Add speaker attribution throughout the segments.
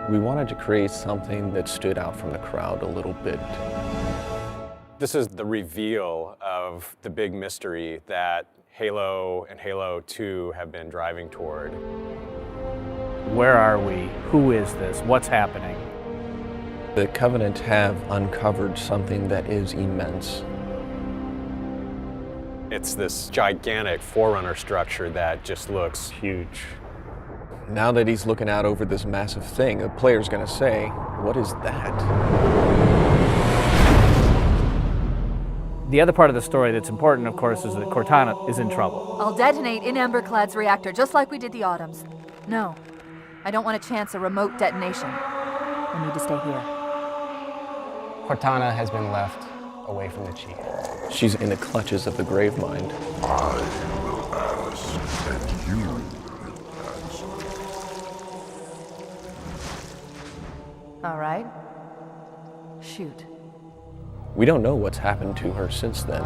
Speaker 1: We wanted to create something that stood out from the crowd a little bit.
Speaker 2: This is the reveal of the big mystery that Halo and Halo 2 have been driving toward.
Speaker 3: Where are we? Who is this? What's happening?
Speaker 1: The Covenant have uncovered something that is immense.
Speaker 2: It's this gigantic Forerunner structure that just looks huge.
Speaker 1: Now that he's looking out over this massive thing, the player's gonna say, what is that?
Speaker 3: The other part of the story that's important, of course, is that Cortana is in trouble.
Speaker 4: I'll detonate in Emberclad's reactor just like we did the Autumns. No, I don't want to chance a remote detonation. I need to stay here.
Speaker 5: Cortana has been left away from the Chief.
Speaker 1: She's in the clutches of the Gravemind.
Speaker 6: I will ask, and you will answer.
Speaker 4: All right. Shoot.
Speaker 1: We don't know what's happened to her since then.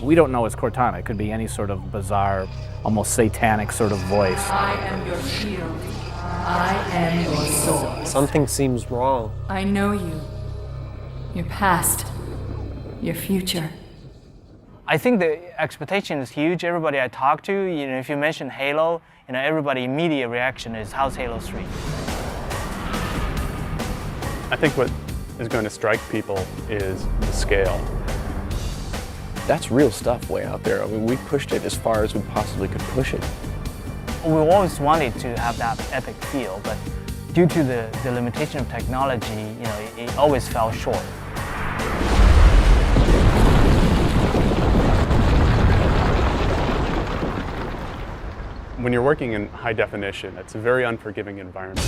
Speaker 3: We don't know it's Cortana. It could be any sort of bizarre, almost satanic sort of voice.
Speaker 7: I am your shield. I am your sword.
Speaker 5: Something seems wrong.
Speaker 7: I know you. Your past. Your future.
Speaker 8: I think the expectation is huge. Everybody I talk to, if you mention Halo, everybody immediate reaction is, how's Halo 3?
Speaker 9: I think what is going to strike people is the scale.
Speaker 1: That's real stuff way out there. I mean, we pushed it as far as we possibly could push it.
Speaker 8: We always wanted to have that epic feel, but due to the limitation of technology, it always fell short.
Speaker 9: When you're working in high definition, it's a very unforgiving environment.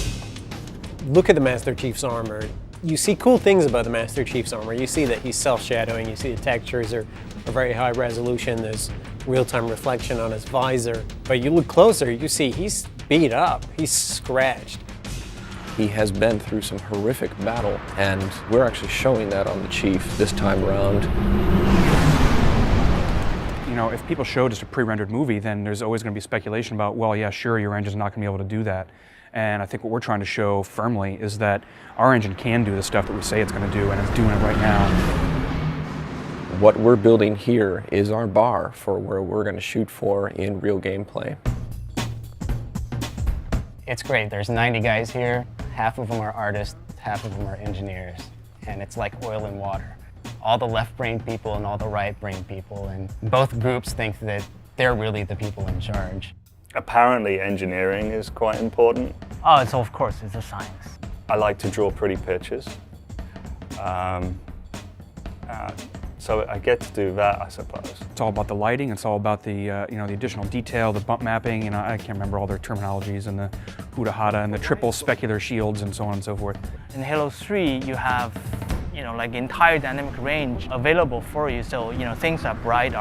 Speaker 5: Look at the Master Chief's armor. You see cool things about the Master Chief's armor. You see that he's self-shadowing, you see the textures are very high resolution, there's real-time reflection on his visor. But you look closer, you see he's beat up, he's scratched.
Speaker 1: He has been through some horrific battle, and we're actually showing that on the Chief this time around.
Speaker 10: If people show just a pre-rendered movie, then there's always going to be speculation about, well, yeah, sure, your engine's not going to be able to do that. And I think what we're trying to show firmly is that our engine can do the stuff that we say it's going to do, and it's doing it right now.
Speaker 1: What we're building here is our bar for where we're going to shoot for in real gameplay.
Speaker 5: It's great. There's 90 guys here. Half of them are artists, half of them are engineers. And it's like oil and water. All the left-brain people and all the right-brain people, and both groups think that they're really the people in charge.
Speaker 11: Apparently engineering is quite important.
Speaker 8: Oh, of course, it's a science.
Speaker 11: I like to draw pretty pictures. So I get to do that, I suppose.
Speaker 10: It's all about the lighting. It's all about the the additional detail, the bump mapping. I can't remember all their terminologies, and the huda-hada and the triple specular shields and so on and so forth.
Speaker 8: In Halo 3, you have like entire dynamic range available for you. So things are bright,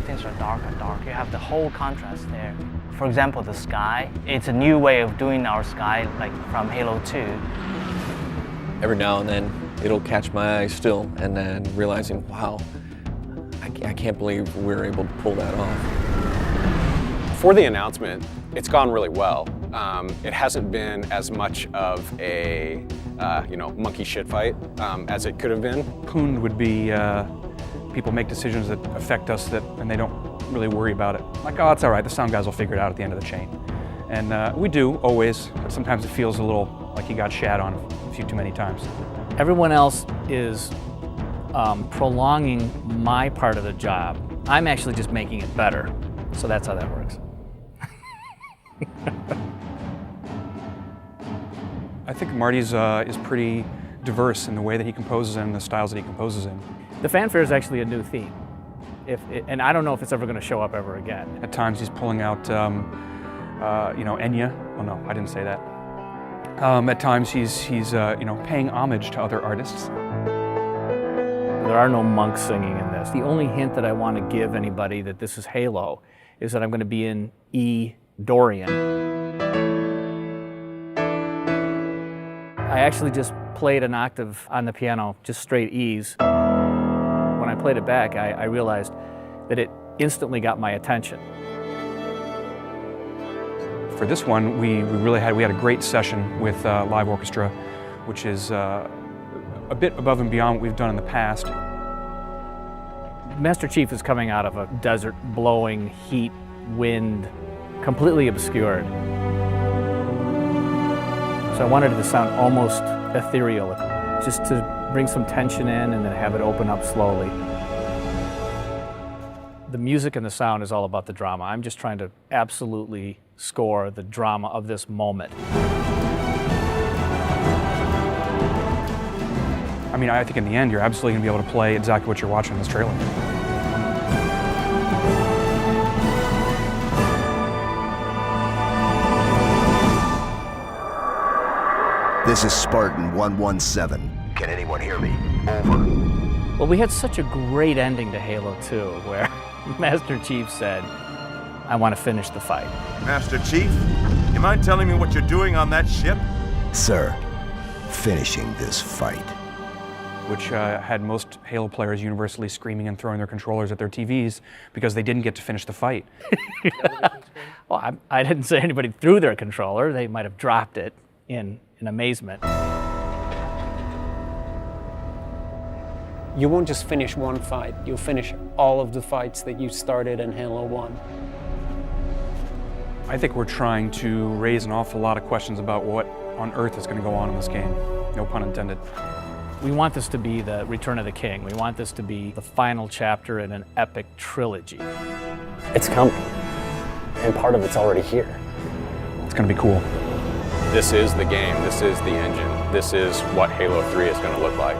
Speaker 8: things are dark. You have the whole contrast there. For example, the sky. It's a new way of doing our sky, like from Halo 2.
Speaker 1: Every now and then, it'll catch my eye still, and then realizing, wow, I can't believe we're able to pull that off.
Speaker 2: For the announcement, it's gone really well. It hasn't been as much of a monkey shit fight as it could have been.
Speaker 10: Poon would be people make decisions that affect us and they don't really worry about it. Like, oh, it's all right, the sound guys will figure it out at the end of the chain. And we do, always, but sometimes it feels a little like you got shat on a few too many times.
Speaker 3: Everyone else is prolonging my part of the job. I'm actually just making it better. So that's how that works.
Speaker 10: I think Marty's is pretty diverse in the way that he composes in, the styles that he composes in.
Speaker 3: The fanfare is actually a new theme. And I don't know if it's ever going to show up ever again.
Speaker 10: At times he's pulling out, Enya. Oh no, I didn't say that. At times he's paying homage to other artists.
Speaker 3: There are no monks singing in this. The only hint that I want to give anybody that this is Halo is that I'm going to be in E Dorian. I actually just played an octave on the piano, just straight E's. When I played it back, I realized that it instantly got my attention.
Speaker 10: For this one, we had a great session with live orchestra, which is a bit above and beyond what we've done in the past.
Speaker 3: Master Chief is coming out of a desert, blowing heat, wind, completely obscured. So I wanted it to sound almost ethereal, just to bring some tension in and then have it open up slowly. The music and the sound is all about the drama. I'm just trying to absolutely score the drama of this moment.
Speaker 10: I mean, I think in the end, you're absolutely going to be able to play exactly what you're watching in this trailer.
Speaker 12: This is Spartan 117. Can anyone hear me? Over.
Speaker 3: Well, we had such a great ending to Halo 2, where Master Chief said, I want to finish the fight.
Speaker 13: Master Chief, you mind telling me what you're doing on that ship?
Speaker 12: Sir, finishing this fight.
Speaker 10: Which had most Halo players universally screaming and throwing their controllers at their TVs because they didn't get to finish the fight.
Speaker 3: Well, I didn't say anybody threw their controller. They might have dropped it in amazement.
Speaker 5: You won't just finish one fight, you'll finish all of the fights that you started in Halo 1.
Speaker 10: I think we're trying to raise an awful lot of questions about what on earth is going to go on in this game. No pun intended.
Speaker 3: We want this to be the Return of the King. We want this to be the final chapter in an epic trilogy.
Speaker 14: It's coming, and part of it's already here.
Speaker 10: It's going to be cool.
Speaker 2: This is the game, this is the engine, this is what Halo 3 is going to look like.